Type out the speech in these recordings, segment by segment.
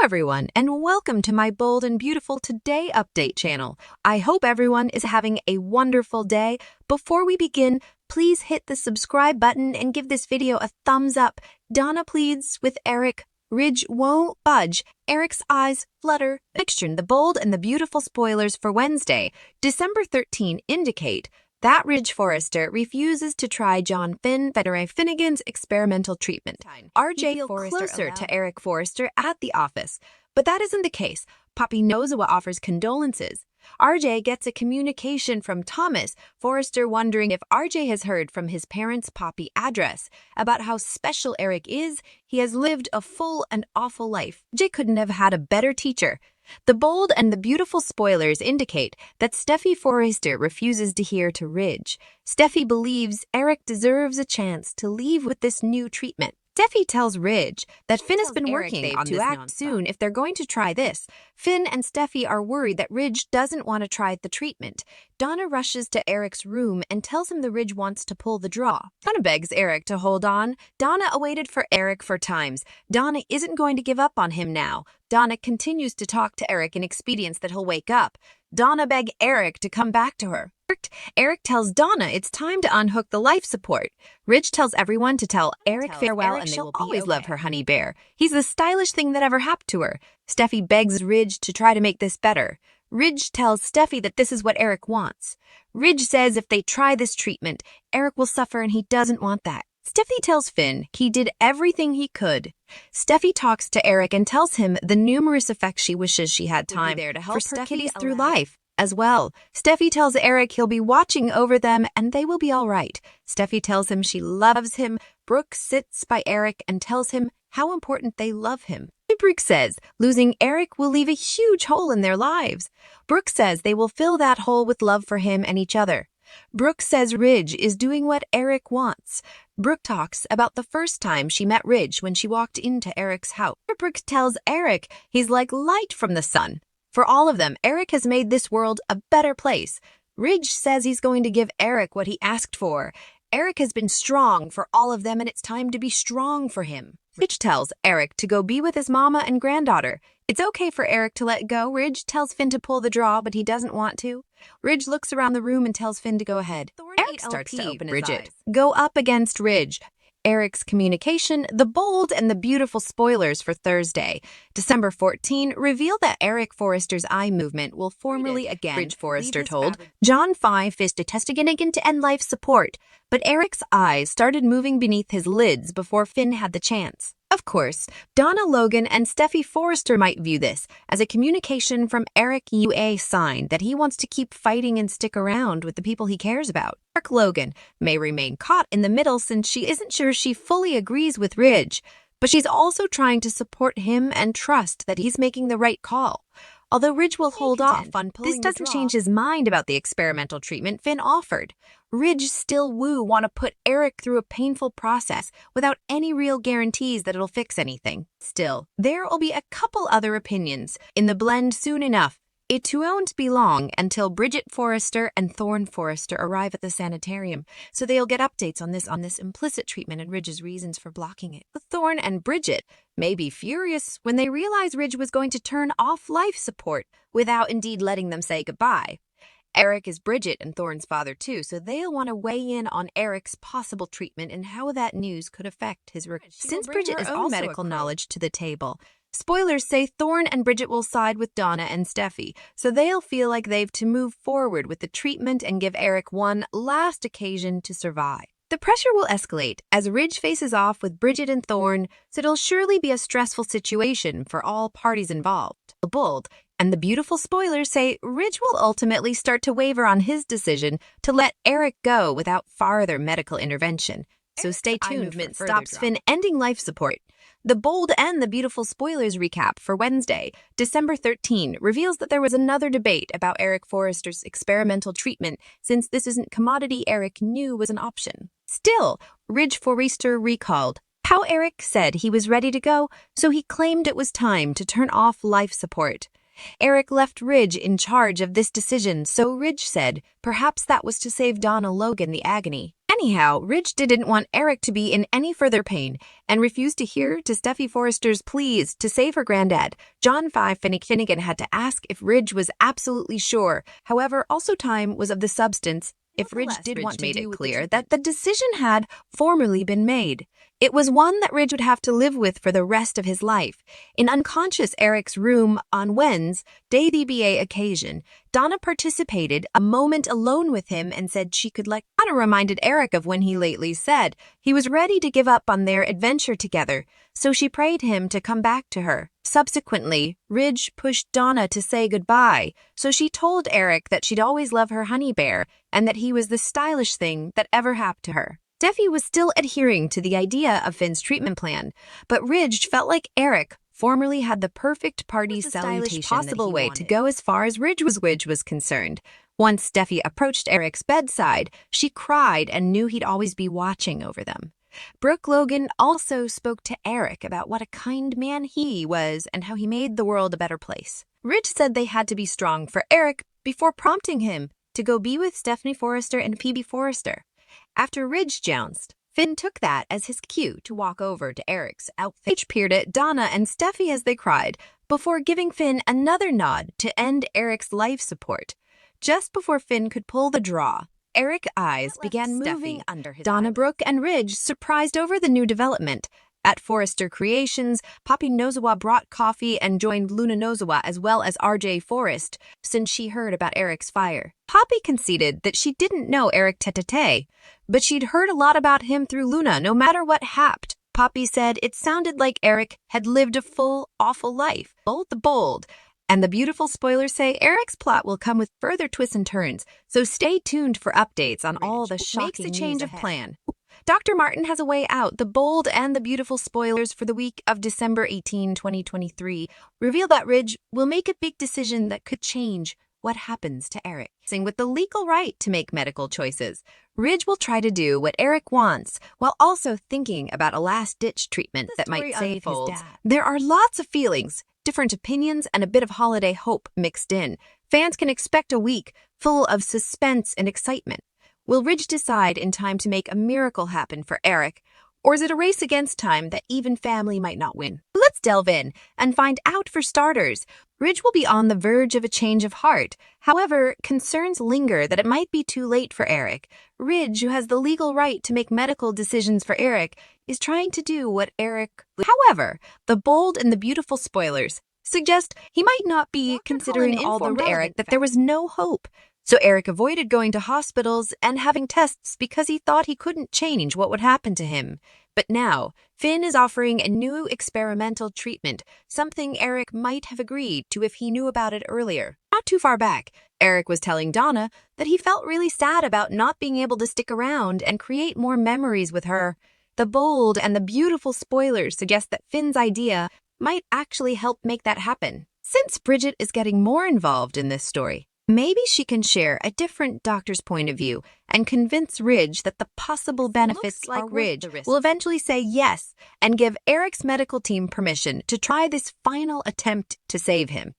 everyone, and welcome to my Bold and Beautiful Today Update channel. I hope everyone is having a wonderful day. Before we begin, please hit the subscribe button and give this video a thumbs up. Donna pleads with Eric. Ridge won't budge. Eric's eyes flutter. Fiction, the bold and the beautiful spoilers for Wednesday, December 13, indicate that Ridge Forrester refuses to try John Finnegan's experimental treatment. RJ closer to Eric Forrester at the office. But that isn't the case. Poppy Nozawa offers condolences. RJ gets a communication from Thomas Forrester wondering if RJ has heard from his parents' Poppy address about how special Eric is. He has lived a full and awful life. RJ couldn't have had a better teacher. The bold and the beautiful spoilers indicate that Steffi Forrester refuses to hear to Ridge. Steffi believes Eric deserves a chance to leave with this new treatment. Steffi tells Ridge that Finn has been working on to act soon if they're going to try this. Finn and Steffi are worried that Ridge doesn't want to try the treatment. Donna rushes to Eric's room and tells him the Ridge wants to pull the draw. Donna begs Eric to hold on. Donna awaited for Eric for times. Donna isn't going to give up on him now. Donna continues to talk to Eric in expedience that he'll wake up. Donna begs Eric to come back to her. Eric tells Donna it's time to unhook the life support. Ridge tells everyone to tell Eric farewell and they will always love her honey bear. He's the stylish thing that ever happened to her. Steffi begs Ridge to try to make this better. Ridge tells Steffi that this is what Eric wants. Ridge says if they try this treatment, Eric will suffer and he doesn't want that. Steffi tells Finn he did everything he could. Steffi talks to Eric and tells him the numerous effects she wishes she had time there to help her kitties through life as well. Steffi tells Eric he'll be watching over them and they will be all right. Steffi tells him she loves him. Brooke sits by Eric and tells him how important they love him. Brooke says losing Eric will leave a huge hole in their lives. Brooke says they will fill that hole with love for him and each other. Brooke says Ridge is doing what Eric wants. Brooke talks about the first time she met Ridge when she walked into Eric's house. Brooke tells Eric he's like light from the sun. For all of them, Eric has made this world a better place. Ridge says he's going to give Eric what he asked for. Eric has been strong for all of them and it's time to be strong for him. Ridge tells Eric to go be with his mama and granddaughter. It's okay for Eric to let go. Ridge tells Finn to pull the draw, but he doesn't want to. Ridge looks around the room and tells Finn to go ahead. Eric starts to open his eyes. Go up against Ridge. Eric's communication, the bold and the beautiful spoilers for Thursday, December 14, reveal that Eric Forrester's eye movement will formally again. Ridge Forrester told John 5 is testing again to end life support, but Eric's eyes started moving beneath his lids before Finn had the chance. Of course, Donna Logan and Steffi Forrester might view this as a communication from Eric UA sign that he wants to keep fighting and stick around with the people he cares about. Eric Logan may remain caught in the middle since she isn't sure she fully agrees with Ridge, but she's also trying to support him and trust that he's making the right call. Although Ridge will hold off on pulling this doesn't change his mind about the experimental treatment Finn offered. Ridge still want to put Eric through a painful process without any real guarantees that it'll fix anything. Still, there will be a couple other opinions in the blend soon enough. It won't be long until Bridget Forrester and Thorne Forrester arrive at the sanitarium, so they'll get updates on this implicit treatment and Ridge's reasons for blocking it. Thorne and Bridget may be furious when they realize Ridge was going to turn off life support without indeed letting them say goodbye. Eric is Bridget and Thorne's father too, so they'll want to weigh in on Eric's possible treatment and how that news could affect his recovery. Since Bridget is all medical knowledge to the table, spoilers say Thorne and Bridget will side with Donna and Steffi, so they'll feel like they've to move forward with the treatment and give Eric one last occasion to survive. The pressure will escalate as Ridge faces off with Bridget and Thorne, so it'll surely be a stressful situation for all parties involved. The bold and the beautiful spoilers say Ridge will ultimately start to waver on his decision to let Eric go without farther medical intervention. So stay tuned. Movement stops Finn ending life support. The bold and the beautiful spoilers recap for Wednesday, December 13, reveals that there was another debate about Eric Forrester's experimental treatment since this isn't commodity Eric knew was an option. Still, Ridge Forrester recalled how Eric said he was ready to go, so he claimed it was time to turn off life support. Eric left Ridge in charge of this decision, so Ridge said perhaps that was to save Donna Logan the agony. Anyhow, Ridge didn't want Eric to be in any further pain and refused to hear to Steffi Forrester's pleas to save her granddad. John Finnegan had to ask if Ridge was absolutely sure. However, also time was of the substance. If Ridge did want to make it clear that the decision had formerly been made. It was one that Ridge would have to live with for the rest of his life. In unconscious Eric's room on Wednesday, the BA occasion, Donna participated a moment alone with him and said she could let. Donna reminded Eric of when he lately said he was ready to give up on their adventure together, so she prayed him to come back to her. Subsequently, Ridge pushed Donna to say goodbye, so she told Eric that she'd always love her honey bear and that he was the stylish thing that ever happened to her. Steffi was still adhering to the idea of Finn's treatment plan, but Ridge felt like Eric formerly had the perfect party salutation possible way to go as far as Ridge was concerned. Once Steffi approached Eric's bedside, she cried and knew he'd always be watching over them. Brooke Logan also spoke to Eric about what a kind man he was and how he made the world a better place. Ridge said they had to be strong for Eric before prompting him to go be with Stephanie Forrester and P.B. Forrester. After Ridge jounced, Finn took that as his cue to walk over to Eric's outfit. Ridge peered at Donna and Steffi as they cried, before giving Finn another nod to end Eric's life support. Just before Finn could pull the draw, Eric's eyes began moving under his Donna, Brooke, and Ridge surprised over the new development. At Forrester Creations, Poppy Nozawa brought coffee and joined Luna Nozawa as well as RJ Forrest since she heard about Eric's fire. Poppy conceded that she didn't know Eric tete-a-tete, but she'd heard a lot about him through Luna no matter what happened. Poppy said it sounded like Eric had lived a full, awful life. The bold and the beautiful spoilers say Eric's plot will come with further twists and turns, so stay tuned for updates on all the shocking news change of plan. Dr. Martin has a way out. The bold and the beautiful spoilers for the week of December 18, 2023 reveal that Ridge will make a big decision that could change what happens to Eric. With the legal right to make medical choices, Ridge will try to do what Eric wants while also thinking about a last-ditch treatment that might save his dad. There are lots of feelings, different opinions, and a bit of holiday hope mixed in. Fans can expect a week full of suspense and excitement. Will Ridge decide in time to make a miracle happen for Eric, or is it a race against time that even family might not win? Let's delve in and find out. For starters, Ridge will be on the verge of a change of heart. However, concerns linger that it might be too late for Eric. Ridge, who has the legal right to make medical decisions for Eric, is trying to do what Eric... However, the bold and the beautiful spoilers suggest he might not be considering all the Eric that there was no hope. So Eric avoided going to hospitals and having tests because he thought he couldn't change what would happen to him. But now, Finn is offering a new experimental treatment, something Eric might have agreed to if he knew about it earlier. Not too far back, Eric was telling Donna that he felt really sad about not being able to stick around and create more memories with her. The bold and the beautiful spoilers suggest that Finn's idea might actually help make that happen. Since Bridget is getting more involved in this story, maybe she can share a different doctor's point of view and convince Ridge that the possible benefits like Ridge will eventually say yes and give Eric's medical team permission to try this final attempt to save him.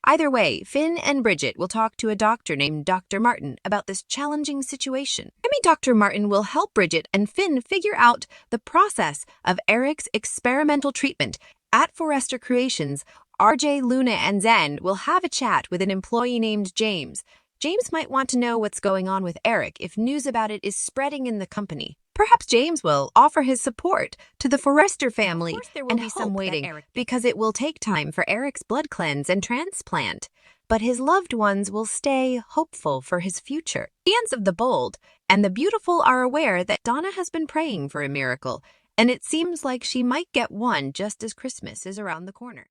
Either way, Finn and Bridget will talk to a doctor named Dr. Martin about this challenging situation. Maybe Dr. Martin will help Bridget and Finn figure out the process of Eric's experimental treatment. At Forrester Creations, RJ, Luna, and Zen will have a chat with an employee named James. James might want to know what's going on with Eric if news about it is spreading in the company. Perhaps James will offer his support to the Forrester family. Of course, there will be some waiting because it will take time for Eric's blood cleanse and transplant. But his loved ones will stay hopeful for his future. Fans of the bold and the beautiful are aware that Donna has been praying for a miracle, and it seems like she might get one just as Christmas is around the corner.